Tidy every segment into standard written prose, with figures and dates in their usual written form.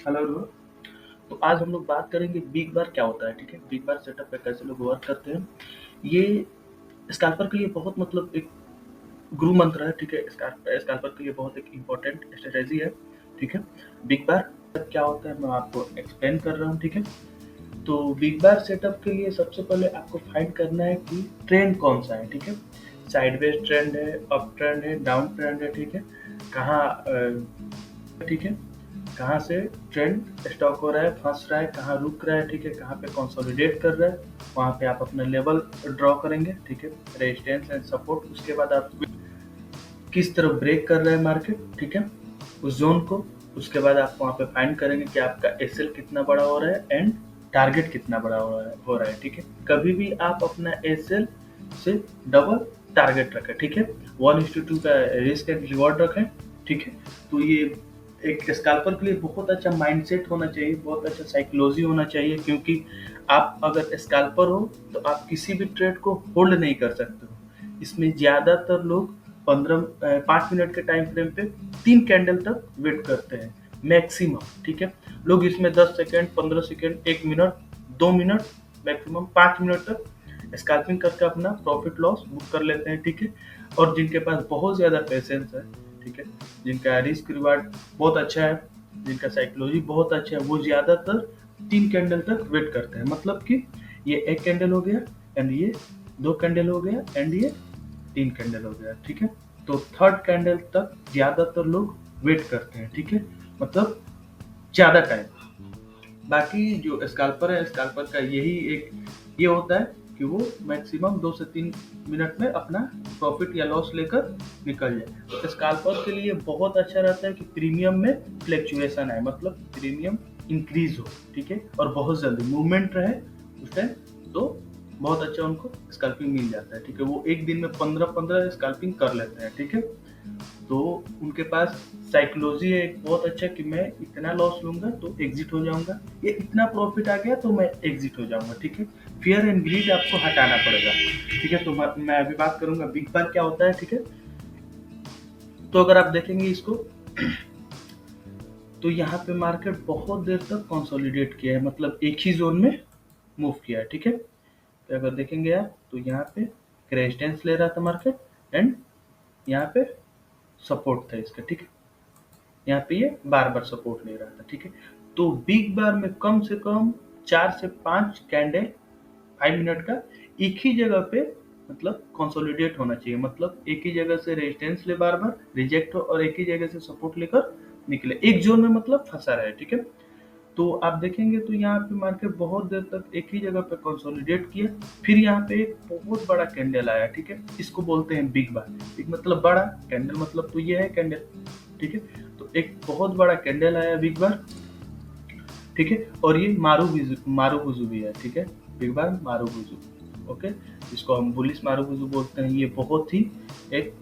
Hello everyone. तो आज हम लोग बात करेंगे बिग बार क्या होता है। ठीक है, बिग बार सेटअप पे कैसे लोग वर्क करते हैं। ये स्कैल्पर के लिए बहुत एक गुरु मंत्र है। ठीक है, स्कैल्पर के लिए बहुत एक इम्पोर्टेंट स्ट्रेटेजी है। ठीक है, बिग बार क्या होता है मैं आपको एक्सप्लेन कर रहा हूँ। ठीक है, तो बिग बार सेटअप के लिए सबसे पहले आपको फाइंड करना है कि ट्रेंड कौन सा है। ठीक है, साइडवेज ट्रेंड है, अप ट्रेंड है, डाउन ट्रेंड है। ठीक है, कहाँ ठीक है, कहाँ से ट्रेंड स्टॉक हो रहा है, फंस रहा है, कहाँ रुक रहा है। ठीक है, कहाँ पे कंसोलिडेट कर रहा है, वहाँ पे आप अपना लेवल ड्रॉ करेंगे। ठीक है, रेजिस्टेंस एंड सपोर्ट। उसके बाद आप किस तरफ ब्रेक कर रहा है मार्केट। ठीक है, उस जोन को। उसके बाद आप वहाँ पे फाइंड करेंगे कि आपका एसएल कितना बड़ा हो रहा है एंड टारगेट कितना बड़ा हो रहा है। ठीक है, कभी भी आप अपना एसएल से डबल टारगेट रखें। ठीक है, 1:2 का रिस्क एंड रिवॉर्ड रखें। ठीक है, तो ये एक स्कैल्पर के लिए बहुत अच्छा माइंडसेट होना चाहिए, बहुत अच्छा साइकोलॉजी होना चाहिए, क्योंकि आप अगर स्कैल्पर हो तो आप किसी भी ट्रेड को होल्ड नहीं कर सकते हो। इसमें ज्यादातर लोग 5 मिनट के टाइम फ्रेम पे 3 कैंडल तक वेट करते हैं मैक्सिमम। ठीक है, लोग इसमें 10 second, 15 second, 1 minute, 2 minute, maximum 5 minute तक स्कैल्पिंग करके अपना प्रॉफिट लॉस बुक कर लेते हैं। ठीक है, और जिनके पास बहुत ज्यादा पेशेंस है, ठीक है, जिनका रिस्क रिवार्ड बहुत अच्छा है, जिनका साइकोलॉजी बहुत अच्छा है, वो ज्यादातर 3 कैंडल तक वेट करते हैं। मतलब कि ये 1 कैंडल हो गया एंड ये 2 कैंडल हो गया एंड ये 3 कैंडल हो गया। ठीक है, तो थर्ड कैंडल तक ज्यादातर लोग वेट करते हैं। ठीक है, मतलब ज्यादा टाइम। बाकी जो स्कैल्पर है, स्कैल्पर का यही एक ये होता है कि वो मैक्सिमम 2 से 3 मिनट में अपना प्रॉफिट या लॉस लेकर निकल जाए। तो स्कैल्पर के लिए बहुत अच्छा रहता है कि प्रीमियम में फ्लैक्चुएशन आए, मतलब प्रीमियम इंक्रीज हो। ठीक है, और बहुत जल्दी मूवमेंट रहे उस टाइम, तो बहुत अच्छा उनको स्कैल्पिंग मिल जाता है। ठीक है, वो एक दिन में 15-15 स्कैल्पिंग कर लेते हैं। ठीक है, तो उनके पास साइकोलॉजी है एक बहुत अच्छा कि मैं इतना लॉस लूंगा तो एग्जिट हो जाऊंगा, ये इतना प्रॉफिट आ गया तो मैं एग्जिट हो जाऊंगा। ठीक है, फियर एंड ग्रीड आपको हटाना पड़ेगा। ठीक है, तो मैं अभी बात करूंगा बिग बार क्या होता है। ठीक है, तो अगर आप देखेंगे इसको तो यहाँ पे मार्केट बहुत देर तक कंसोलिडेट किया है, मतलब एक ही जोन में मूव किया है। ठीक है, तो अगर देखेंगे आप तो यहाँ पे रेजिस्टेंस ले रहा था मार्केट एंड यहाँ पे सपोर्ट था इसका। ठीक है, यहाँ पे ये बार बार सपोर्ट ले रहा था। ठीक है, तो बिग बार में कम से कम 4 से 5 कैंडल 5 मिनट का एक ही जगह पे मतलब कंसोलिडेट होना चाहिए, मतलब एक ही जगह से रेजिस्टेंस ले बार बार रिजेक्ट हो और एक ही जगह से सपोर्ट लेकर निकले, एक जोन में मतलब फंसा रहे। ठीक है, तो आप देखेंगे तो यहाँ पे मार्केट बहुत देर तक एक ही जगह पे कंसोलिडेट किया, फिर यहाँ पे एक बहुत बड़ा कैंडल आया। ठीक है, इसको बोलते हैं बिग बार। बिग मतलब बड़ा, कैंडल मतलब तो ये है कैंडल। ठीक है, तो एक बहुत बड़ा कैंडल आया बिग बार। ठीक है, और ये मारूबुजू भी है। ठीक है, बिग बार मारूबुजू, ओके, इसको हम बुलिश मारूबुजू बोलते हैं। ये बहुत ही एक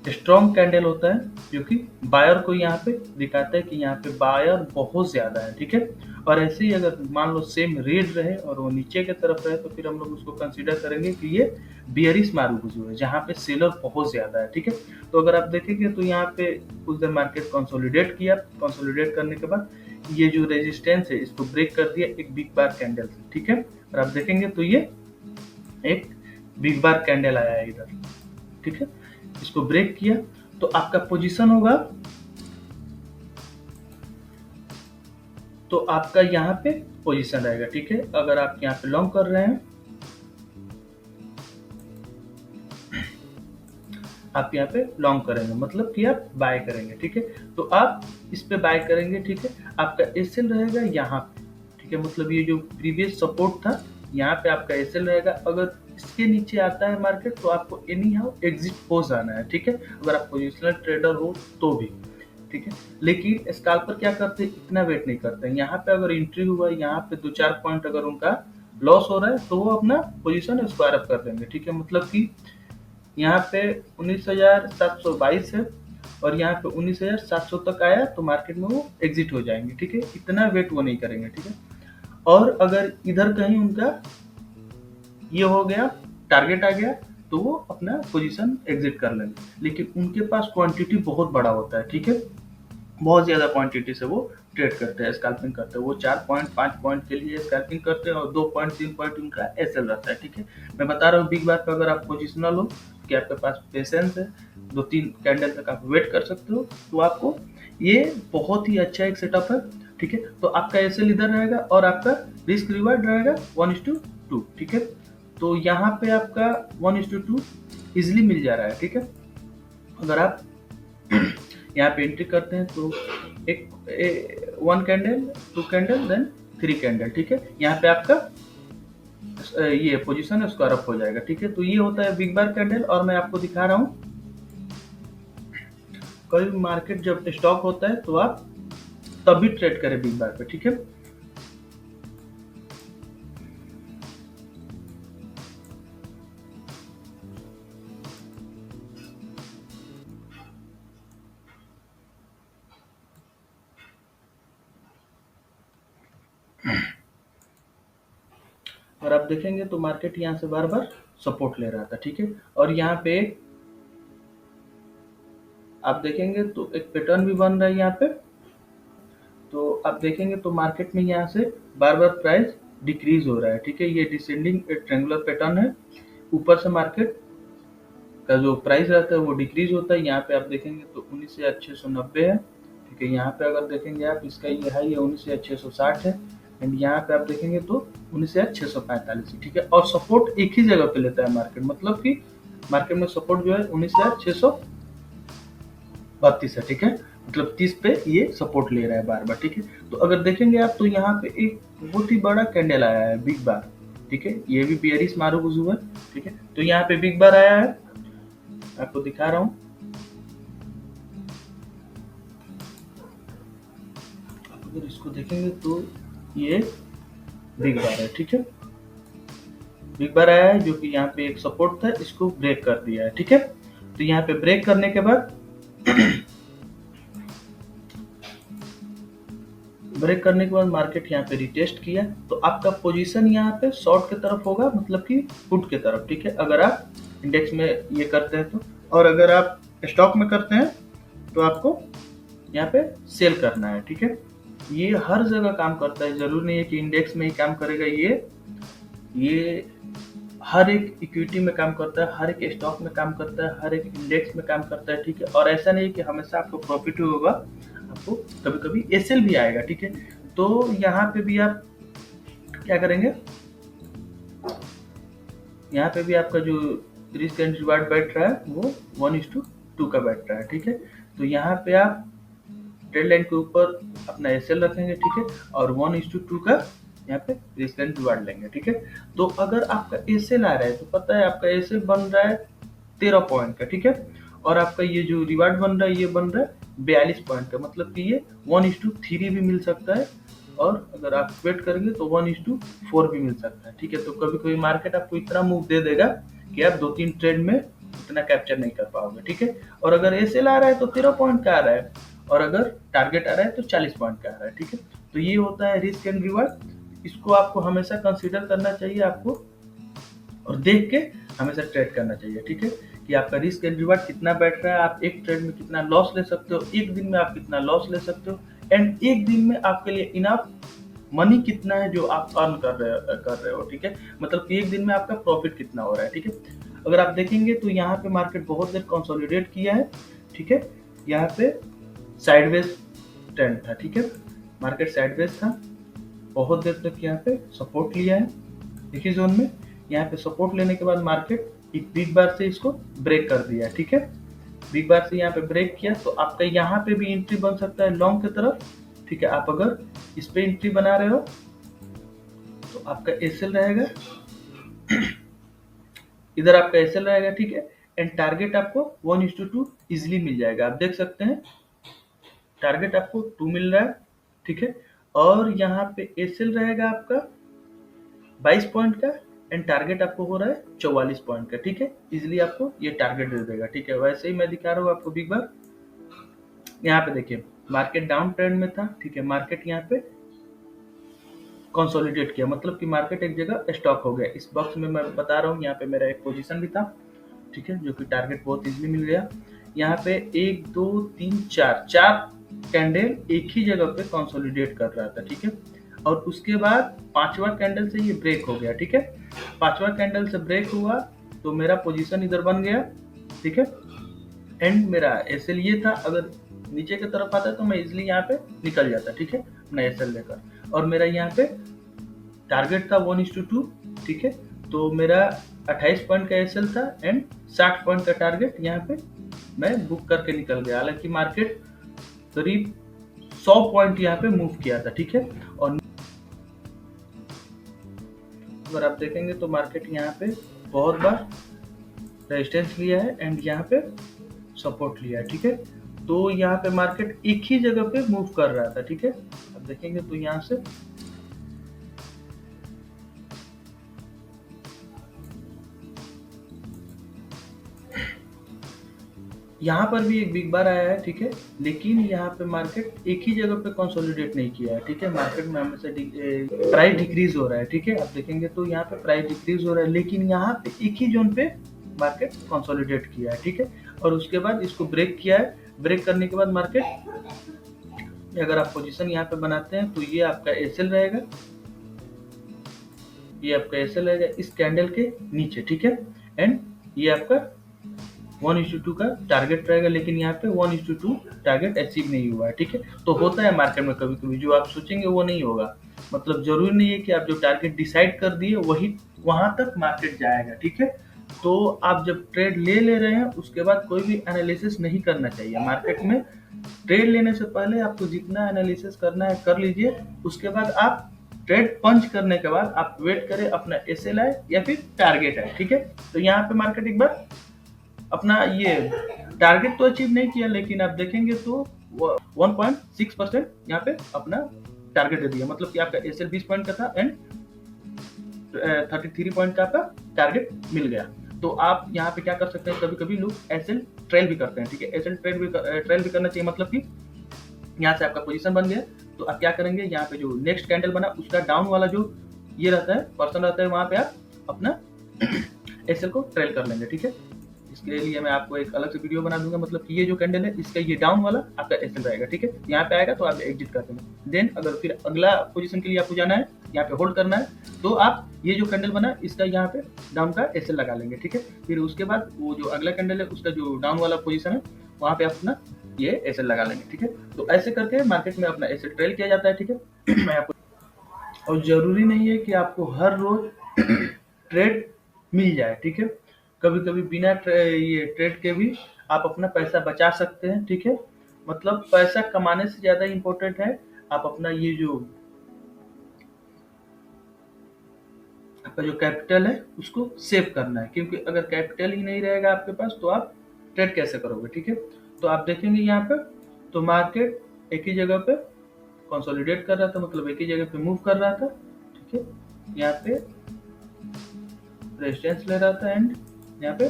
स्ट्रॉन्ग कैंडल होता है, क्योंकि बायर को यहाँ पे दिखाता है कि यहाँ पे बायर बहुत ज्यादा है। ठीक है, और ऐसे ही अगर मान लो सेम रेड रहे और वो नीचे की तरफ रहे तो फिर हम लोग उसको कंसीडर करेंगे कि ये बियरिश मारूबुजू है, जहाँ पे सेलर बहुत ज्यादा है। ठीक है, तो अगर आप देखेंगे तो यहाँ पे कुछ देर मार्केट कंसोलिडेट किया, कंसोलिडेट करने के बाद ये जो रेजिस्टेंस है इसको ब्रेक कर दिया एक बिग बार कैंडल से। ठीक है, और आप देखेंगे तो ये एक बिग बार कैंडल आया है इधर। ठीक है, इसको ब्रेक किया तो आपका पोजीशन होगा, तो आपका यहाँ पे पोजीशन रहेगा। ठीक है, अगर आप यहाँ पे लॉन्ग कर रहे हैं, आप यहाँ पे लॉन्ग करेंगे मतलब कि आप बाय करेंगे। ठीक है, तो आप इस पे बाय करेंगे। ठीक है, आपका एसएल रहेगा यहाँ पे। ठीक है, मतलब ये जो प्रीवियस सपोर्ट था यहाँ पे आपका एसएल रहेगा। अगर इसके नीचे आता है मार्केट तो आपको एनी हाउ एग्जिट हो जाना है। ठीक है, अगर आप पोजिशनल ट्रेडर हो तो भी। ठीक है, लेकिन स्कैल्पर क्या करते हैं, इतना वेट नहीं करते हैं। यहाँ पे अगर एंट्री हुआ, यहाँ पे 2-4 पॉइंट अगर उनका लॉस हो रहा है तो वो अपना पोजीशन स्क्वायर अप कर देंगे। ठीक है, मतलब कि यहाँ पे 19,722 है और यहाँ पे 19,700 तक आया तो मार्केट में वो एग्जिट हो जाएंगे। ठीक है, इतना वेट वो नहीं करेंगे। ठीक है, और अगर इधर कहीं उनका ये हो गया, टारगेट आ गया, तो वो अपना पोजीशन एग्जिट कर लेंगे, लेकिन उनके पास क्वांटिटी बहुत बड़ा होता है। ठीक है, बहुत ज़्यादा क्वांटिटी से वो ट्रेड करते हैं, स्कैल्पिंग करते हैं। वो 4 पॉइंट 5 पॉइंट के लिए स्कैल्पिंग करते हैं और 2 पॉइंट 3 पॉइंट उनका एसएल रहता है, ठीक है। मैं बता रहा हूँ बिग बार पे अगर आप पोजिशनल हो कि आपके पास पेशेंस है, 2-3 कैंडल तक आप वेट कर सकते हो, तो आपको ये बहुत ही अच्छा एक सेटअप है, ठीक है। तो आपका एसएल इधर रहेगा और आपका रिस्क रिवार्ड रहेगा 1:2, ठीक है। तो यहाँ पे आपका 1:2 इजिली मिल जा रहा है, ठीक है। अगर आप यहाँ पे एंट्री करते हैं तो एक 1 कैंडल, 2 कैंडल, देन 3 कैंडल, ठीक है। यहाँ पे आपका ये पोजीशन है उसका अप हो जाएगा, ठीक है। तो ये होता है बिग बार कैंडल। और मैं आपको दिखा रहा हूँ कभी मार्केट जब स्टॉक होता है तो आप तभी ट्रेड करें बिग बार पे, ठीक है। और आप देखेंगे तो मार्केट यहाँ से बार बार सपोर्ट ले रहा था, ठीक है। और यहाँ पे आप देखेंगे तो एक पैटर्न भी बन रहा है यहाँ पे। तो आप देखेंगे तो मार्केट में यहाँ से बार बार प्राइस डिक्रीज हो रहा है, ठीक है। ये डिसेंडिंग ट्रेंगुलर पैटर्न है। ऊपर से मार्केट का जो प्राइस रहता है वो डिक्रीज होता है। यहाँ पे आप देखेंगे तो 19,690 है, ठीक है। यहाँ पे अगर देखेंगे आप इसका ये हाई है 19,660 है, एंड यहाँ पे आप देखेंगे तो 19,645 है, ठीक है। और सपोर्ट एक ही जगह पे लेता है मार्केट, मतलब कि मार्केट में सपोर्ट जो है 19,632 है, ठीक है। मतलब 30 पे ये सपोर्ट ले रहा है बार बार, ठीक है। तो अगर देखेंगे आप तो यहाँ पे एक बहुत ही बड़ा कैंडल आया है बिग बार, ठीक है। ये भी बेयरिश मारूगुजू है, ठीक है। तो यहाँ पे बिग बार आया है, आपको दिखा रहा हूँ। अगर इसको देखेंगे तो ये बिग बार है, ठीक है। बिग बार आया है जो कि यहाँ पे एक सपोर्ट था, इसको ब्रेक कर दिया है, ठीक है। तो यहाँ पे ब्रेक करने के बाद ब्रेक करने के बाद मार्केट यहाँ पे रिटेस्ट किया, तो आपका पोजीशन यहाँ पे शॉर्ट की तरफ होगा, मतलब कि पुट की तरफ, ठीक है। अगर आप इंडेक्स में ये करते हैं तो, और अगर आप स्टॉक में करते हैं तो आपको यहाँ पे सेल करना है, ठीक है। ये हर जगह काम करता है, जरूरी नहीं है कि इंडेक्स में ही काम करेगा। ये हर एक इक्विटी में काम करता है, हर एक स्टॉक में काम करता है, हर एक इंडेक्स में काम करता है, ठीक है। और ऐसा नहीं कि हमेशा आपको प्रॉफिट होगा, आपको कभी कभी एसएल भी आएगा, ठीक है। तो यहाँ पे भी आप क्या करेंगे, यहाँ पे भी आपका जो रिस्क एंड रिवार्ड बैठ रहा है वो 1:2 का बैठ रहा है, ठीक है। तो यहाँ पे आप ट्रेड लाइन के ऊपर अपना एसएल रखेंगे, ठीक है। और 1:2 का यहाँ पे रिस्क एंड रिवार्ड लेंगे, ठीक है। तो अगर आपका एसएल आ रहा है तो पता है आपका एसएल बन रहा है 13 पॉइंट का, ठीक है। और आपका ये जो रिवार्ड बन रहा है ये बन रहा है 42 पॉइंट का, मतलब कि ये 1:3 भी मिल सकता है, और अगर आप वेट करेंगे तो 1:4 भी मिल सकता है, ठीक है। तो कभी कभी मार्केट आपको इतना मूव दे देगा कि आप 2-3 ट्रेड में इतना कैप्चर नहीं कर पाओगे, ठीक है। और अगर एसएल आ रहा है तो 13 पॉइंट का आ रहा है, और अगर टारगेट आ रहा है तो 40 पॉइंट का आ रहा है, ठीक है। तो ये होता है रिस्क एंड रिवार्ड। इसको आपको हमेशा कंसीडर करना चाहिए आपको, और देख के हमेशा ट्रेड करना चाहिए, ठीक है। कि आपका रिस्क एंड रिवार्ड कितना बैठ रहा है, आप एक ट्रेड में कितना लॉस ले सकते हो, एक दिन में आप कितना लॉस ले सकते हो, एंड एक दिन में आपके लिए इनफ मनी कितना है जो आप अर्न कर रहे हो, ठीक है। मतलब कि एक दिन में आपका प्रॉफिट कितना हो रहा है, ठीक है। अगर आप देखेंगे तो यहाँ पे मार्केट बहुत देर कंसोलिडेट किया है, ठीक है। यहाँ पे साइडवेज ट्रेंड था, ठीक है। मार्केट साइडवेज था, बहुत देर तक यहाँ पे सपोर्ट लिया है एक ही जोन में। यहाँ पे सपोर्ट लेने के बाद मार्केट एक बिग बार से इसको ब्रेक कर दिया, ठीक है। बिग बार से यहाँ पे ब्रेक किया तो आपका यहाँ पे भी एंट्री बन सकता है लॉन्ग की तरफ, ठीक है। आप अगर इस पे एंट्री बना रहे हो तो आपका एसएल रहेगा, इधर आपका एसएल रहेगा, ठीक है। एंड टारगेट आपको 1:2 इजिली मिल जाएगा। आप देख सकते हैं टारगेट आपको 2 मिल रहा है, ठीक है। और यहाँ पे एसएल रहेगा आपका 22 पॉइंट का, एंड टारगेट आपको हो रहा है 44 पॉइंट का, ठीक है। इजिली आपको ये टारगेट दे देगा, ठीक है। वैसे ही मैं दिखा रहा हूँ आपको बिग बार। यहाँ पे देखिए मार्केट डाउन ट्रेंड में था, ठीक है। मार्केट यहाँ पे कंसोलिडेट किया, मतलब कि मार्केट एक जगह स्टॉक हो गया। इस बॉक्स में मैं बता रहा हूँ यहाँ पे मेरा एक पोजीशन भी था, ठीक है, जो कि टारगेट बहुत इजीली मिल गया। यहाँ पे 1 2 3 4 कैंडल एक ही जगह पे कंसोलिडेट कर रहा था, ठीक है। और उसके बाद पांचवा कैंडल से ये ब्रेक हो गया, ठीक है। पांचवा कैंडल से ब्रेक हुआ तो मेरा पोजीशन इधर बन गया, ठीक है। एंड मेरा एसएल ये था, अगर नीचे की तरफ आता तो मैं इजिली यहाँ पे निकल जाता, ठीक है, अपना एसएल लेकर। और मेरा यहाँ पे टारगेट था 1:2, ठीक है। तो मेरा 28 पॉइंट का एसएल था एंड 60 पॉइंट का टारगेट यहाँ पे मैं बुक करके निकल गया। हालांकि मार्केट करीब 100 पॉइंट यहाँ पे मूव किया था, ठीक है। और अगर आप देखेंगे तो मार्केट यहाँ पे बहुत बार रेजिस्टेंस लिया है एंड यहाँ पे सपोर्ट लिया है, ठीक है। तो यहाँ पे मार्केट एक ही जगह पे मूव कर रहा था, ठीक है। अब देखेंगे तो यहाँ से यहाँ पर भी एक बिग बार आया है, ठीक है। लेकिन यहाँ पे मार्केट एक ही जगह पे कंसोलिडेट नहीं किया है, ठीक है। मार्केट में हमेशा प्राइस डिक्रीज हो रहा है, ठीक है। आप देखेंगे तो यहाँ पे प्राइस डिक्रीज हो रहा है, लेकिन यहाँ पे एक ही जोन पे मार्केट कंसोलिडेट किया है, ठीक है। और उसके बाद इसको ब्रेक किया है। ब्रेक करने के बाद मार्केट, अगर आप पोजीशन यहाँ पे बनाते हैं तो ये आपका एसएल रहेगा, ये आपका एसएल रहेगा इस कैंडल के नीचे, ठीक है। एंड ये आपका 1:2 का टारगेट रहेगा, लेकिन यहाँ पे 1:2 टारगेट अचीव नहीं हुआ है, ठीक है। तो होता है मार्केट में कभी कभी, जो आप सोचेंगे वो नहीं होगा। मतलब जरूरी नहीं है कि आप जो टारगेट डिसाइड कर दिए वही वहां तक मार्केट जाएगा, ठीक है। तो आप जब ट्रेड ले रहे हैं उसके बाद कोई भी एनालिसिस नहीं करना चाहिए मार्केट में। ट्रेड लेने से पहले आपको जितना एनालिसिस करना है कर लीजिए। उसके बाद आप ट्रेड पंच करने के बाद आप वेट करें अपना एसएल आए या फिर टारगेट आए, ठीक है। तो यहाँ पे मार्केट एक बार अपना ये टारगेट तो अचीव नहीं किया, लेकिन आप देखेंगे तो 1.6% यहाँ पे अपना टारगेट दे दिया। मतलब कि आपका एसएल 20 पॉइंट का था एंड 33 पॉइंट का आपका टारगेट मिल गया। तो आप यहाँ पे क्या कर सकते हैं, कभी कभी लोग एसएल ट्रेल भी करते हैं, ठीक है। एसएल ट्रेल भी करना चाहिए। मतलब कि यहाँ से आपका पोजीशन बन गया तो आप क्या करेंगे, यहाँ पे जो नेक्स्ट कैंडल बना उसका डाउन वाला जो ये रहता है पर्सन रहता है, वहां पे आप अपना एसएल को ट्रेल कर लेंगे, ठीक है। इसके लिए मैं आपको एक अलग से वीडियो बना दूंगा। मतलब कि ये जो कैंडल है इसका ये डाउन वाला आपका एसएल रहेगा, ठीक है। यहाँ पे आएगा तो आप एग्जिट कर देंगे। देन अगर फिर अगला पोजीशन के लिए आपको जाना है, यहाँ पे होल्ड करना है, तो आप ये जो कैंडल बना इसका यहाँ पे डाउन का एसएल लगा लेंगे, ठीक है। फिर उसके बाद वो जो अगला कैंडल है उसका जो डाउन वाला पोजीशन है वहाँ पे आप अपना ये एसएल लगा लेंगे, ठीक है। तो ऐसे करके मार्केट में अपना एसएल ट्रेल किया जाता है, ठीक है। मैं आपको, और जरूरी नहीं है कि आपको हर रोज ट्रेड मिल जाए, ठीक है। कभी कभी बिना ये ट्रेड के भी आप अपना पैसा बचा सकते हैं, ठीक है। मतलब पैसा कमाने से ज्यादा इम्पोर्टेंट है आप अपना ये जो आपका जो कैपिटल है उसको सेव करना है। क्योंकि अगर कैपिटल ही नहीं रहेगा आपके पास तो आप ट्रेड कैसे करोगे, ठीक है। तो आप देखेंगे यहाँ पे तो मार्केट एक ही जगह पे कंसोलिडेट कर रहा था, मतलब एक ही जगह पे मूव कर रहा था, ठीक है। यहाँ पे रेजिस्टेंस ले रहा था एंड यहाँ पे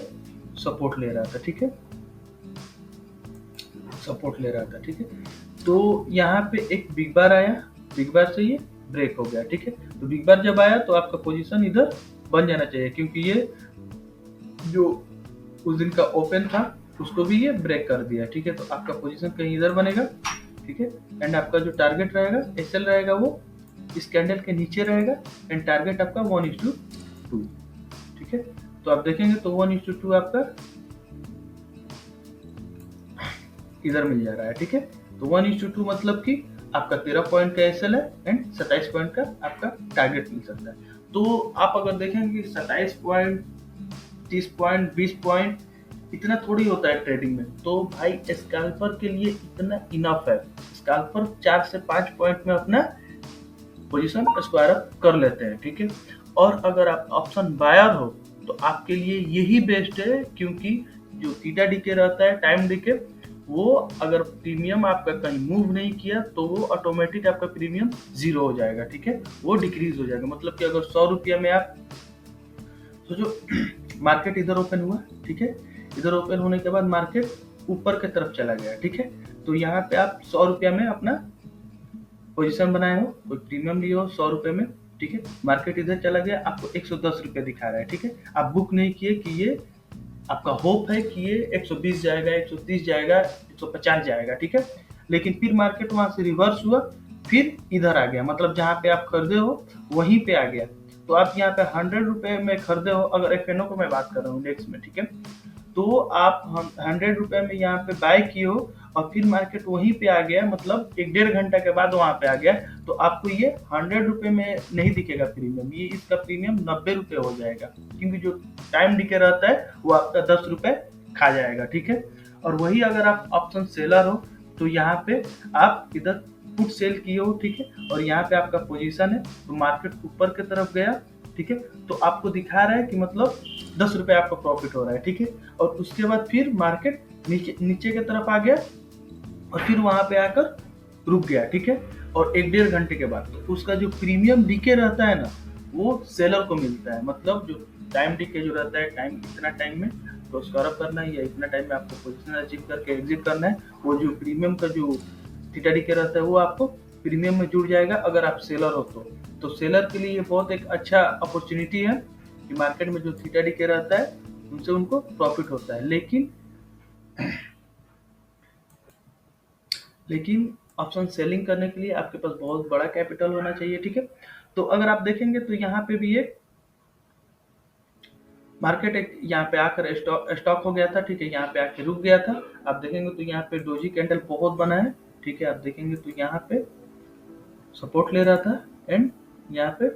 सपोर्ट ले रहा था, ठीक है। सपोर्ट ले रहा था, ठीक है। तो यहाँ पे एक बिग बार आया, बिग बार से ये ब्रेक हो गया, ठीक है। तो बिग बार जब आया तो आपका पोजीशन इधर बन जाना चाहिए, क्योंकि ये जो उस दिन का ओपन था उसको भी ये ब्रेक कर दिया, ठीक है। तो आपका पोजीशन कहीं इधर बनेगा, ठीक है। एंड आपका जो टारगेट रहेगा एसएल रहेगा वो इस कैंडल के नीचे रहेगा एंड टारगेट आपका 1:2, ठीक है। तो आप देखेंगे तो 1:2 आपका इधर मिल जा रहा है, ठीक है। तो 1:2 मतलब कि आपका 13 पॉइंट का एसएल है एंड 27 पॉइंट का आपका टारगेट मिल सकता है। तो आप अगर देखेंगे 27 पॉइंट, 30 पॉइंट, 20 पॉइंट इतना थोड़ी होता है ट्रेडिंग में। तो भाई स्कैल्पर के लिए इतना इनफ है। स्कैल्पर 4 से 5 पॉइंट में अपना पोजीशन स्क्वायर अप कर लेते हैं, ठीक है। और अगर आप ऑप्शन बायर हो तो आपके लिए यही बेस्ट है, क्योंकि जो थीटा डीके रहता है, टाइम डीके, वो अगर प्रीमियम आपका कहीं मूव नहीं किया तो वो ऑटोमेटिक आपका प्रीमियम 0 हो जाएगा, ठीक है। वो डिक्रीज हो जाएगा। मतलब कि अगर 100 रुपया में आप सोचो मार्केट इधर ओपन हुआ, ठीक है। इधर ओपन होने के बाद मार्केट ऊपर की तरफ चला गया, ठीक है। तो यहाँ पे आप 100 रुपया में अपना पोजीशन बनाए हो, कोई प्रीमियम लिए हो 100 रुपये में, ठीक है। मार्केट इधर चला गया, आपको 110 रुपये दिखा रहा है, ठीक है। आप बुक नहीं किए कि ये आपका होप है कि ये 120 जाएगा, 130 जाएगा, 150 जाएगा, ठीक है। लेकिन फिर मार्केट वहां से रिवर्स हुआ, फिर इधर आ गया, मतलब जहाँ पे आप खरीदे हो वहीं पे आ गया। तो आप यहाँ पे 100 रुपए में खरीदे हो, अगर एफ को मैं बात कर रहा हूँ इंडेक्स में, ठीक है, तो आप 100 रुपए में यहाँ पे बाय किए हो और फिर मार्केट वहीं पे आ गया, मतलब एक 1.5 घंटा के बाद वहां पे आ गया, तो आपको ये 100 रुपए में नहीं दिखेगा प्रीमियम, ये इसका प्रीमियम 90 रुपए हो जाएगा, क्योंकि जो टाइम डिके रहता है वो आपका 10 रुपए खा जाएगा, ठीक है। और वही अगर आप ऑप्शन सेलर हो तो यहाँ पे आप इधर पुट सेल किए हो, ठीक है, और यहाँ पे आपका पोजीशन है, तो मार्केट ऊपर की तरफ गया, ठीक है, तो आपको दिखा रहा है कि मतलब 10 रुपए आपका प्रॉफिट हो रहा है, ठीक है, और उसके बाद फिर मार्केट नीचे नीचे की तरफ आ गया और फिर वहां पे आकर रुक गया, ठीक है, और एक 1.5 घंटे के बाद तो उसका जो प्रीमियम डीके रहता है ना, वो सेलर को मिलता है, मतलब जो टाइम डीके जो रहता है, टाइम इतना टाइम में क्रॉस कवर करना है या इतना टाइम में आपको पोजीशन अचीव करके एग्जिट करना है, वो जो प्रीमियम का जो थीटा डीके रहता है वो आपको प्रीमियम में जुड़ जाएगा अगर आप सेलर हो तो सेलर के लिए ये बहुत एक अच्छा अपॉर्चुनिटी है कि मार्केट में जो थीटा डीके रहता है उनसे उनको प्रॉफिट होता है, लेकिन ऑप्शन सेलिंग करने के लिए आपके पास बहुत बड़ा कैपिटल होना चाहिए, ठीक है। तो अगर आप देखेंगे तो यहाँ पे भी एक मार्केट एक यहाँ पे आकर स्टॉक हो गया था, ठीक है, यहाँ पे आके रुक गया था। आप देखेंगे तो यहाँ पे डोजी कैंडल बहुत बना है, ठीक है, आप देखेंगे तो यहाँ पे सपोर्ट ले रहा था एंड यहाँ पे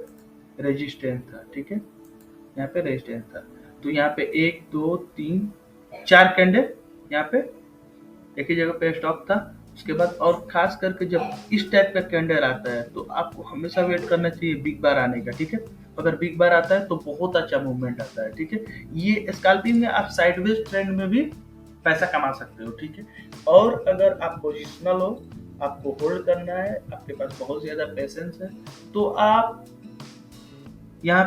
रेजिस्टेंस था, ठीक है, यहाँ पे रेजिस्टेंस था। तो यहाँ पे 1 2 3 4 कैंडल यहाँ पे एक ही जगह पे स्टॉक था। उसके बाद और खास करके जब इस टाइप का कैंडल आता है तो आपको हमेशा वेट करना चाहिए बिग बार आने का, ठीक है। अगर बिग बार आता है तो बहुत अच्छा मूवमेंट आता है, ठीक है। ये स्कैल्पिंग में आप साइडवेज ट्रेंड में भी पैसा कमा सकते हो, ठीक है। और अगर आप पोजिशनल हो, आपको होल्ड करना है, आपके पास बहुत ज्यादा पेशेंस है, तो आप यहाँ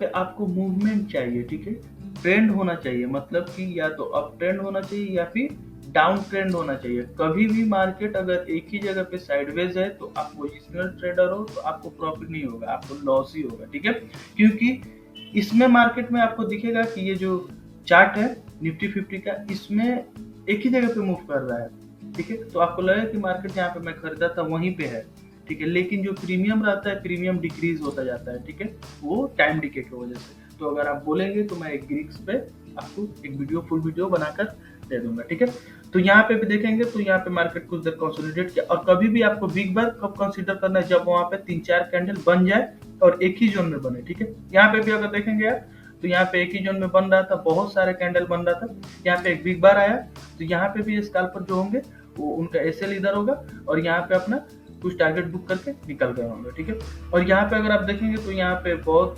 पे आपको मूवमेंट चाहिए, ठीक है, ट्रेंड होना चाहिए, मतलब कि या तो अप ट्रेंड होना चाहिए या फिर डाउन ट्रेंड होना चाहिए। कभी भी मार्केट अगर एक ही जगह पे साइडवेज है तो आप पोजिशनल ट्रेडर हो तो आपको प्रॉफिट नहीं होगा, आपको लॉस ही होगा, ठीक है। क्योंकि इसमें मार्केट में आपको दिखेगा कि ये जो चार्ट है निफ्टी 50 का, इसमें एक ही जगह पे मूव कर रहा है, ठीक है, तो आपको लगेगा कि मार्केट जहाँ पे मैं खरीदा था वहीं पे है, ठीक है, लेकिन जो प्रीमियम रहता है प्रीमियम डिक्रीज होता जाता है, ठीक है, वो टाइम डिके की वजह से। तो अगर आप बोलेंगे तो मैं एक ग्रीक्स पे आपको एक फुल वीडियो बनाकर दे दूंगा, ठीक है। तो यहाँ पे भी देखेंगे तो यहाँ पे मार्केट कुछ देर कंसोलिडेट किया, और कभी भी आपको बिग बार कब कंसीडर करना है, जब वहाँ पे 3-4 कैंडल बन जाए और एक ही जोन में बने, ठीक है। यहाँ पे भी अगर देखेंगे आप तो यहाँ पे एक ही जोन में बन रहा था, बहुत सारे कैंडल बन रहा था, यहाँ पे एक बिग बार आया, तो यहाँ पे भी स्कैल्पर जो होंगे वो उनका एसएल इधर होगा और यहाँ पे अपना कुछ टारगेट बुक करके निकल गए होंगे, ठीक है। और यहाँ पे अगर आप देखेंगे तो यहाँ पे बहुत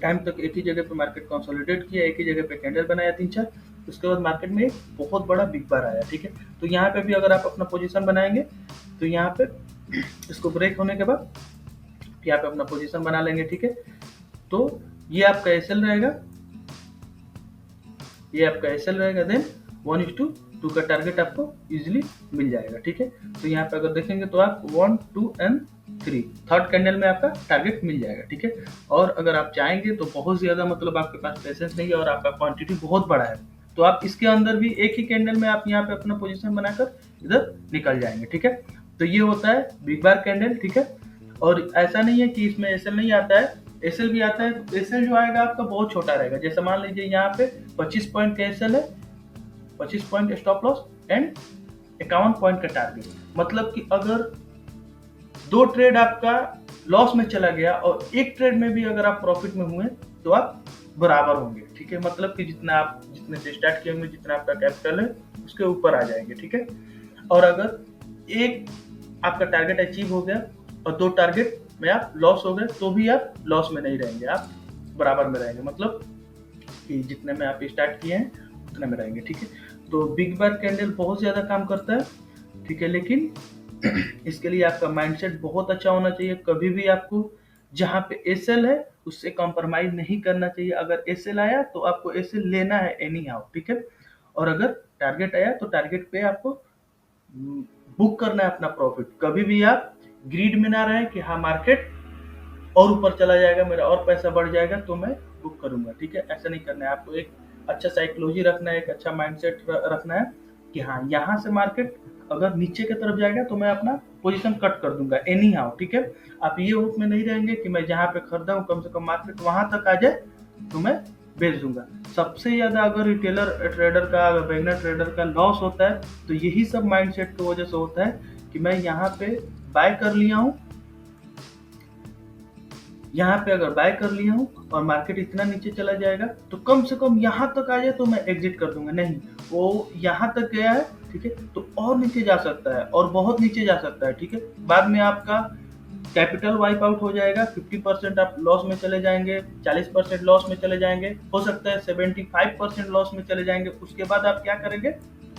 टाइम तक एक ही जगह पे मार्केट कंसोलिडेट किया, एक ही जगह पे कैंडल बनाया 3-4, उसके बाद मार्केट में एक बहुत बड़ा बिग बार आया, ठीक है। तो यहाँ पे भी अगर आप अपना पोजीशन बनाएंगे तो यहाँ पे इसको ब्रेक होने के बाद यहाँ पे अपना पोजीशन बना लेंगे, ठीक है। तो ये आपका एसएल रहेगा, देन 1:2 का टारगेट आपको इजीली मिल जाएगा, ठीक है। तो यहाँ पे अगर देखेंगे तो आप 1 2 एंड 3 थर्ड कैंडल में आपका टारगेट मिल जाएगा, ठीक है। और अगर आप चाहेंगे तो बहुत ज्यादा, मतलब आपके पास पेशेंस नहीं है और आपका क्वांटिटी बहुत बड़ा है, तो आप इसके अंदर भी एक ही कैंडल में आप यहाँ पे अपना पोजीशन बनाकर इधर निकल जाएंगे, ठीक है। तो ये होता है बिग बार कैंडल, ठीक है। और ऐसा नहीं है कि इसमें एसएल नहीं आता है, एसएल भी आता है। तो एसएल जो आएगा आपका बहुत छोटा रहेगा, जैसे मान लीजिए यहाँ पे 25 पॉइंट का एसएल है, 25 point stop loss and 51 point का टारगेट, मतलब कि अगर 2 ट्रेड आपका लॉस में चला गया और एक ट्रेड में भी अगर आप प्रॉफिट में हुए तो आप बराबर होंगे, ठीक है। मतलब कि जितने से स्टार्ट किए होंगे, जितना आपका कैपिटल है उसके ऊपर आ जाएंगे, ठीक है। और अगर एक आपका टारगेट अचीव हो गया और 2 टारगेट में आप लॉस हो गए तो भी आप लॉस में नहीं रहेंगे, आप बराबर में रहेंगे, मतलब कि जितने में आप स्टार्ट किए हैं उतने में रहेंगे, ठीक है। तो बिग बार कैंडल बहुत ज्यादा काम करता है, ठीक है, लेकिन इसके लिए आपका माइंडसेट बहुत अच्छा होना चाहिए। कभी भी आपको जहाँ पे एसएल है उससे कॉम्प्रोमाइज नहीं करना चाहिए। अगर एसएल आया तो आपको एसएल लेना है एनी हाउ, ठीक है। और अगर टारगेट आया तो टारगेट पे आपको बुक करना है अपना प्रॉफिट। कभी भी आप ग्रीड में ना रहे कि हाँ मार्केट और ऊपर चला जाएगा, मेरा और पैसा बढ़ जाएगा तो मैं बुक करूंगा, ठीक है। ऐसा नहीं करना है, आपको एक अच्छा साइकोलॉजी रखना है, एक अच्छा माइंडसेट रखना है कि हाँ, यहाँ से मार्केट अगर नीचे की तरफ जाएगा तो मैं अपना पोजीशन कट कर दूंगा एनी हाउ, ठीक है। आप ये होप में नहीं रहेंगे कि मैं जहाँ पे खरीदा हूँ कम से कम मार्केट वहां तक आ जाए तो मैं बेच दूंगा। सबसे ज्यादा अगर रिटेलर ट्रेडर का, अगर बिगिनर ट्रेडर का लॉस होता है तो यही सब माइंडसेट की वजह से होता है कि मैं यहाँ पे बाय कर लिया हूँ, यहाँ पे अगर बाय कर लिया हूँ और मार्केट इतना नीचे चला जाएगा तो कम से कम यहाँ तक आ जाए तो मैं एग्जिट कर दूंगा। नहीं, वो यहाँ तक गया है, ठीक है, तो और नीचे जा सकता है और बहुत नीचे जा सकता है, ठीक है। बाद में आपका कैपिटल वाइप आउट हो जाएगा, 50% आप लॉस में चले जाएंगे, 40% लॉस में चले जाएंगे, हो सकता है 75% लॉस में चले जाएंगे। उसके बाद आप क्या करेंगे,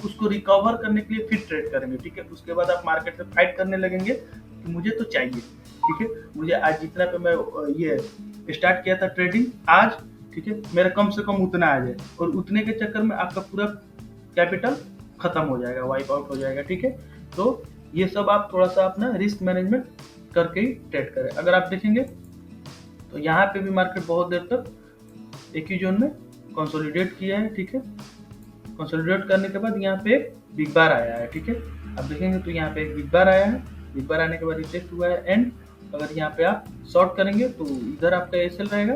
उसको रिकवर करने के लिए फिर ट्रेड करेंगे, ठीक है। उसके बाद आप मार्केट में फाइट करने लगेंगे कि मुझे तो चाहिए, ठीक है, मुझे आज जितना पे मैं ये स्टार्ट किया था ट्रेडिंग आज, ठीक है, मेरा कम से कम उतना आ जाए, और उतने के चक्कर में आपका पूरा कैपिटल खत्म हो जाएगा, वाइप आउट हो जाएगा, ठीक है। तो ये सब आप थोड़ा सा अपना रिस्क मैनेजमेंट करके ही ट्रेड करें। अगर आप देखेंगे तो यहाँ पे भी मार्केट बहुत देर तक एक ही जोन में कंसोलिडेट किया है, ठीक है। कंसोलिडेट करने के बाद यहाँ पे एक बिग बार आया है, ठीक है। आप देखेंगे तो यहाँ पे एक बिग बार आया है, बिग बार आने के बाद रिटेस्ट हुआ है एंड अगर यहाँ पे आप शॉर्ट करेंगे तो इधर आपका एसएल रहेगा,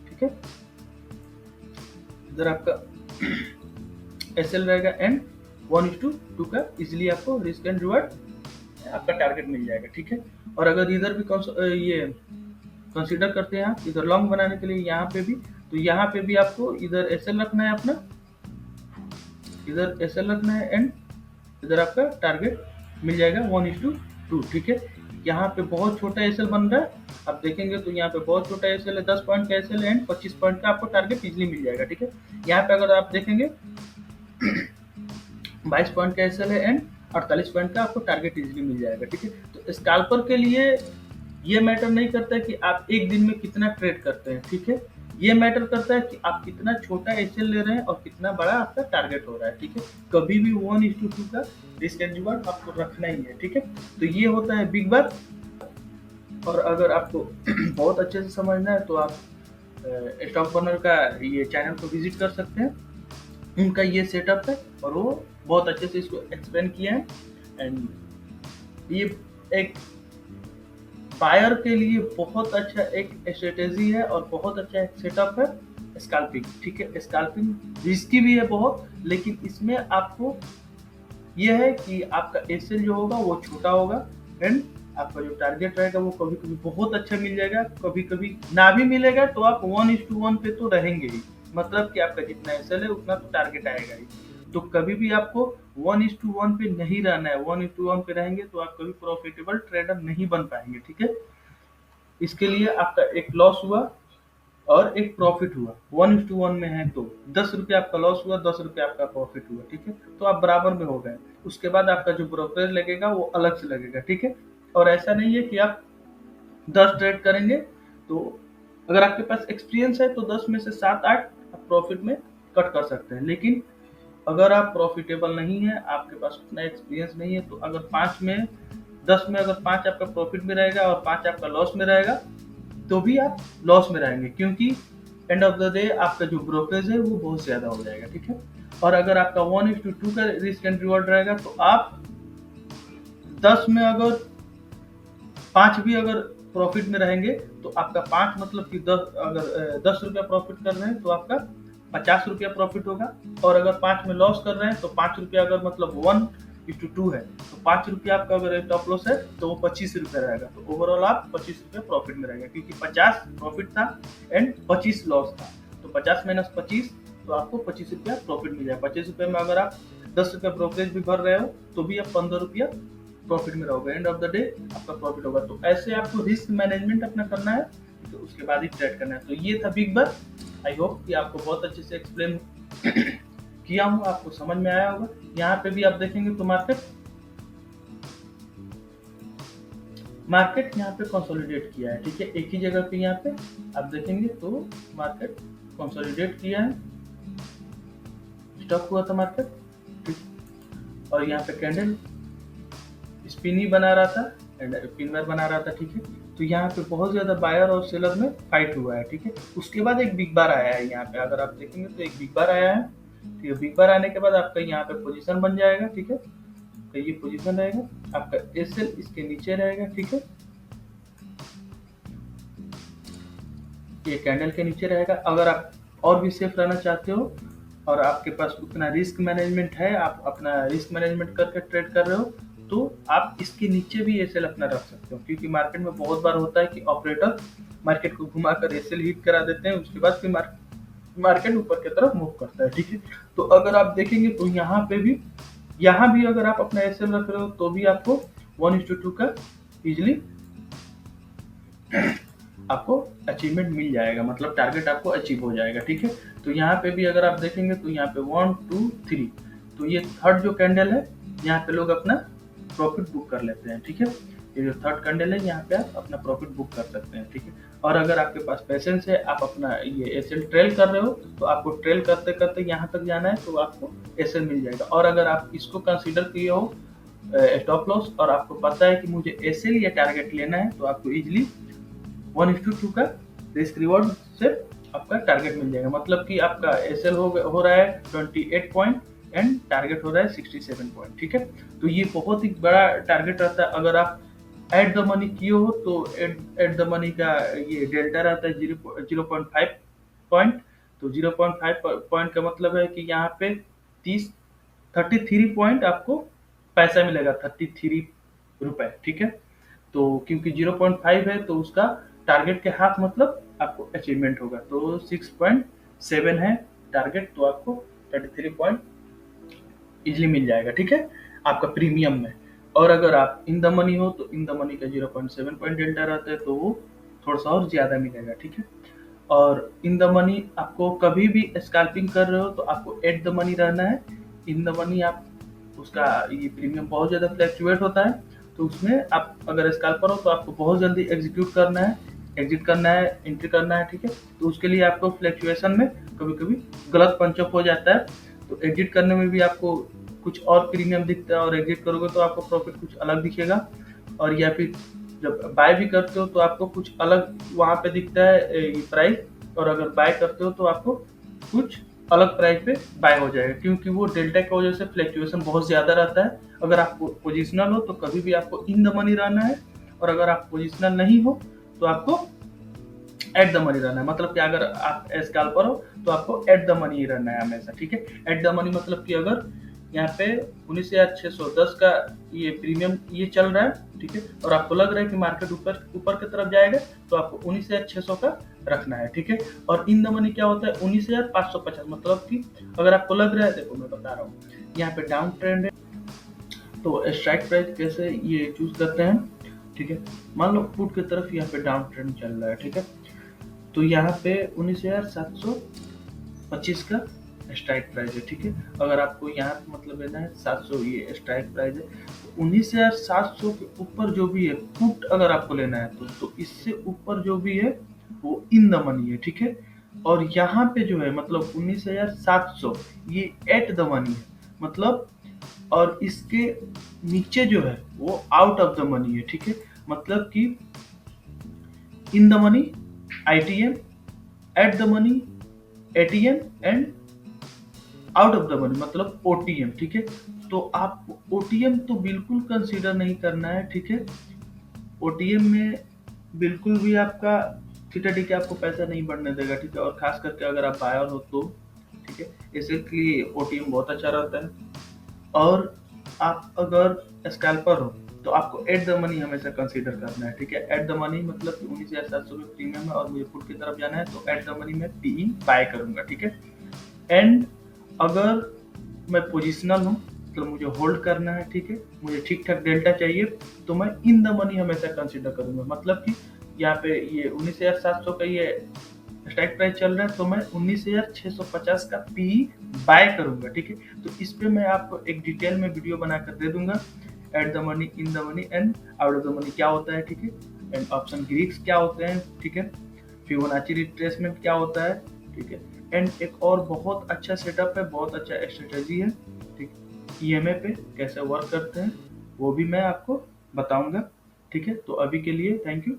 ठीक है, इधर आपका एसएल रहेगा एंड 1:2 का इजिली आपको रिस्क एंड रिवार्ड आपका टारगेट मिल जाएगा, ठीक है। और अगर इधर भी ये कंसीडर करते हैं आप इधर लॉन्ग बनाने के लिए यहाँ पे भी, तो यहाँ पे भी आपको इधर एसएल रखना है अपना, इधर एसएल रखना है एंड इधर आपका टारगेट मिल जाएगा 1:2, ठीक है। यहाँ पे बहुत छोटा एसएल बन रहा है, आप देखेंगे तो यहाँ पे बहुत छोटा एसएल है, 10 पॉइंट का एसएल एंड 25 पॉइंट का आपको टारगेट इजिली मिल जाएगा, ठीक है। यहाँ पे अगर आप देखेंगे 22 पॉइंट का एसएल है एंड 48 पॉइंट का आपको टारगेट इजिली मिल जाएगा, ठीक है। तो स्कैल्पर के लिए ये मैटर नहीं करता है कि आप एक दिन में कितना ट्रेड करते हैं, ठीक है। ये मैटर करता है कि आप कितना छोटा एसएल ले रहे हैं और कितना बड़ा आपका टारगेट हो रहा है, ठीक है। कभी भी 1:2 का रिस्क एंड रिवार्ड आपको रखना ही है, ठीक है। तो ये होता है बिग बार। और अगर आपको बहुत अच्छे से समझना है तो आप स्टॉक बर्नर का ये चैनल को विजिट कर सकते हैं, उनका ये सेटअप है और वो बहुत अच्छे से इसको एक्सप्लेन किया है। एंड ये एक बायर के लिए बहुत अच्छा एक स्ट्रेटेजी है और बहुत अच्छा एक सेटअप है स्कैल्पिंग, ठीक है। स्कैल्पिंग रिस्की भी है बहुत, लेकिन इसमें आपको यह है कि आपका एसएल जो होगा वो छोटा होगा एंड आपका जो टारगेट रहेगा वो कभी कभी बहुत अच्छा मिल जाएगा, कभी कभी ना भी मिलेगा तो आप 1:1 पे तो रहेंगे ही, मतलब कि आपका जितना एसएल है उतना तो टारगेट आएगा ही। तो कभी भी आपको 1:1 पे नहीं रहना है, 1:1 पे रहेंगे तो आप कभी प्रॉफिटेबल ट्रेडर नहीं बन पाएंगे, ठीक है। इसके लिए आपका एक लॉस हुआ और एक प्रॉफिट हुआ, 1:1 में है तो 10 रुपये आपका लॉस हुआ, 10 रुपये आपका प्रॉफिट हुआ, ठीक है। तो आप बराबर में हो गए। उसके बाद आपका जो ब्रोकरेज लगेगा वो अलग से लगेगा, ठीक है। और ऐसा नहीं है कि आप 10 ट्रेड करेंगे तो अगर आपके पास एक्सपीरियंस है तो 10 में से 7-8 आप प्रॉफिट में कट कर सकते हैं। लेकिन अगर आप प्रॉफिटेबल नहीं है, आपके पास उतना एक्सपीरियंस नहीं है, तो अगर 10 में अगर 5 आपका प्रॉफिट में रहेगा और 5 आपका लॉस में रहेगा तो भी आप लॉस में रहेंगे, क्योंकि एंड ऑफ द डे आपका जो ब्रोकरेज है वो बहुत ज्यादा हो जाएगा, ठीक है। और अगर आपका 1:2 का रिस्क एंड रिवॉर्ड रहेगा तो आप 10 में अगर 5 भी अगर प्रॉफिट में रहेंगे तो आपका 5 मतलब कि 10, अगर 10 रुपया प्रॉफिट कर रहे हैं तो आपका 50 रुपया प्रॉफिट होगा। और अगर 5 में लॉस कर रहे हैं तो 5 रुपया अगर मतलब 1:2 है तो 5 रुपया आपका अगर स्टॉप लॉस है तो वो 25 रुपया रहेगा। तो ओवरऑल आप 25 रुपया प्रॉफिट में रहेगा, क्योंकि 50 प्रॉफिट था एंड 25 लॉस था, तो 50 माइनस 25 तो आपको 25 रुपया प्रॉफिट मिल जाएगा। 25 रुपये में अगर आप 10 रुपया ब्रोकरेज भी भर रहे हो तो भी आप 15 रुपया प्रॉफिट में रहोगे, एंड ऑफ द डे आपका प्रॉफिट होगा। तो ऐसे आपको रिस्क मैनेजमेंट अपना करना है, तो उसके बाद ही ट्रेड करना है। तो ये था बिग बार। आई होप कि आपको बहुत अच्छे से एक्सप्लेन किया हूँ, आपको समझ में आया होगा। यहाँ पे भी आप देखेंगे तो मार्केट यहाँ पे कंसोलिडेट किया है, ठीक है। एक ही जगह पे यहाँ पे आप देखेंगे तो मार्केट कंसोलिडेट किया है, स्टॉक हुआ था मार्केट, ठीक। और यहाँ पे कैंडल स्पिन ही बना रहा था एंड पिनर बना रहा था, ठीक है। तो यहाँ पे बहुत ज्यादा बायर और सेलर में फाइट हुआ है, ठीक है। उसके बाद एक बिग बार आया है यहाँ पे, अगर आप देखेंगे तो एक बिग बार आया है ठीक है, बिग बार आने के बाद आपका यहाँ पे पोजीशन बन जाएगा, ठीक है, तो ये पोजीशन रहेगा आपका, एसएल इसके नीचे रहेगा, ठीक है, ये कैंडल के नीचे रहेगा। अगर आप और भी सेफ रहना चाहते हो और आपके पास उतना रिस्क मैनेजमेंट है, आप अपना रिस्क मैनेजमेंट करके ट्रेड कर रहे हो, तो आप इसके नीचे भी एसएल अपना रख सकते हो, क्योंकि मार्केट में बहुत बार होता है कि ऑपरेटर मार्केट को घुमाकर एसएल हिट करा देते हैं, उसके बाद फिर मार्केट ऊपर की तरफ मूव करता है, ठीक है। तो अगर आप देखेंगे तो यहाँ भी अगर आप अपना एसएल रख रहे हो तो भी आपको 1:2 का इजिली आपको अचीवमेंट मिल जाएगा, मतलब टारगेट आपको अचीव हो जाएगा, ठीक है। तो यहाँ पे भी अगर आप देखेंगे तो यहाँ पे 1 2 3, तो ये थर्ड जो कैंडल है यहाँ पे लोग अपना प्रॉफिट बुक कर लेते हैं, ठीक है। ये जो थर्ड कैंडल है यहाँ पे आप अपना प्रॉफिट बुक कर सकते हैं, ठीक है। और अगर आपके पास पेशेंस है, आप अपना ये एसएल ट्रेल कर रहे हो, तो आपको ट्रेल करते करते यहाँ तक जाना है तो आपको एसएल मिल जाएगा। और अगर आप इसको कंसीडर किए हो स्टॉप लॉस और आपको पता है कि मुझे एसएल या टारगेट लेना है, तो आपको इजिली 1:2 का रिस्क रिवॉर्ड से आपका टारगेट मिल जाएगा, मतलब कि आपका एसएल हो रहा है 28 पॉइंट एंड टारगेट हो रहा है 67 पॉइंट, ठीक है। तो ये बहुत ही बड़ा टारगेट रहता है। अगर आप एट द मनी किए हो तो एट द मनी का ये डेल्टा रहता है 0.5 पॉइंट। तो 0.5 पॉइंट का मतलब है कि यहाँ पे 33 पॉइंट आपको पैसा मिलेगा, 33 रुपए, ठीक है। तो क्योंकि 0.5 है तो उसका टारगेट के हाफ मतलब आपको अचीवमेंट होगा, तो 6.7 है टारगेट, तो आपको 33 पॉइंट इजिली मिल जाएगा, ठीक है, आपका प्रीमियम में। और अगर आप इन द मनी हो तो इन द मनी का 0.7 पॉइंट डेल्टा रहता है, तो वो थोड़ा सा और ज्यादा मिलेगा, ठीक है। और इन द मनी आपको कभी भी स्कैल्पिंग कर रहे हो तो आपको एट द मनी रहना है। इन द मनी आप उसका ये प्रीमियम बहुत ज़्यादा फ्लैक्चुएट होता है, तो उसमें आप अगर स्कैल्पर हो तो आपको बहुत जल्दी एग्जीक्यूट करना है, एग्जिट करना है, एंट्री करना है, ठीक है। तो उसके लिए आपको फ्लैक्चुएशन में कभी कभी गलत पंचअप हो जाता है, तो एग्जिट करने में भी आपको कुछ और प्रीमियम दिखता है और एग्जिट करोगे तो आपको प्रॉफिट कुछ अलग दिखेगा। और या फिर जब बाय भी करते हो तो आपको कुछ अलग वहाँ पे दिखता है ये प्राइस, और अगर बाय करते हो तो आपको कुछ अलग प्राइस पे बाय हो जाएगा, क्योंकि वो डेल्टा की वजह से फ्लैक्चुएशन बहुत ज़्यादा रहता है। अगर आप पोजिशनल हो तो कभी भी आपको इन द मनी रहना है, और अगर आप पोजिशनल नहीं हो तो आपको एट द मनी रहना है, मतलब कि अगर आप स्कैल्पर हो तो आपको एट द मनी ही रहना है हमेशा, ठीक है। एट द मनी मतलब कि अगर यहाँ पे 19,610 का ये प्रीमियम ये चल रहा है, ठीक है, और आपको लग रहा है कि मार्केट ऊपर ऊपर की तरफ जाएगा, तो आपको 19,600 का रखना है, ठीक है। और इन द मनी क्या होता है 19,550, मतलब कि अगर आपको लग रहा है, देखो मैं बता रहा हूँ, यहाँ पे डाउन ट्रेंड है, तो स्ट्राइक प्राइस कैसे ये चूज करते हैं, ठीक है। मान लो पुट की तरफ यहाँ पे डाउन ट्रेंड चल रहा है, ठीक है, तो यहाँ पे 19,725 का स्ट्राइक प्राइस है, ठीक है। अगर आपको यहाँ पे मतलब लेना है 700, ये स्ट्राइक प्राइस है, तो 19,700 के ऊपर जो भी है पुट अगर आपको लेना है तो इससे ऊपर जो भी है वो इन द मनी है, ठीक है। और यहाँ पे जो है मतलब 19,700 ये एट द मनी है, मतलब, और इसके नीचे जो है वो आउट ऑफ द मनी है, ठीक है। मतलब कि in the money ITM, at the money ATM and out of the money मतलब OTM, ठीक है। तो आप OTM तो बिल्कुल कंसीडर नहीं करना है, ठीक है। OTM में बिल्कुल भी आपका थीटा डी आपको पैसा नहीं बढ़ने देगा, ठीक है। और खास करके अगर आप बायर हो तो, ठीक है, इसलिए OTM बहुत अच्छा रहता है। और आप अगर स्कैल्पर हो तो आपको एट द मनी हमेशा कंसीडर करना है, ठीक है। एट द मनी मतलब 19,700 में प्रीमियम है और मुझे पुट की तरफ जाना है, तो एट द मनी में PE बाय करूंगा, ठीक है। एंड अगर मैं पोजिशनल हूँ तो मुझे होल्ड करना है, ठीक है, मुझे ठीक ठाक डेल्टा चाहिए, तो मैं इन द मनी हमेशा कंसीडर करूंगा, मतलब कि यहाँ पे ये 19,700 का ये स्ट्राइक प्राइस चल रहा है, तो मैं 19,650 का PE बाय करूंगा, ठीक है। तो इस पे मैं आपको एक डिटेल में वीडियो बनाकर दे दूंगा, at the money, in the money and out of the money क्या होता है, ठीक है, एंड ऑप्शन ग्रीक्स क्या होते हैं, ठीक है, फिबोनाची रिट्रेसमेंट क्या होता है, ठीक है। एंड एक और बहुत अच्छा सेटअप है, बहुत अच्छा स्ट्रेटेजी है, ठीक, EMA पे कैसे वर्क करते हैं वो भी मैं आपको बताऊंगा, ठीक है। तो अभी के लिए थैंक यू।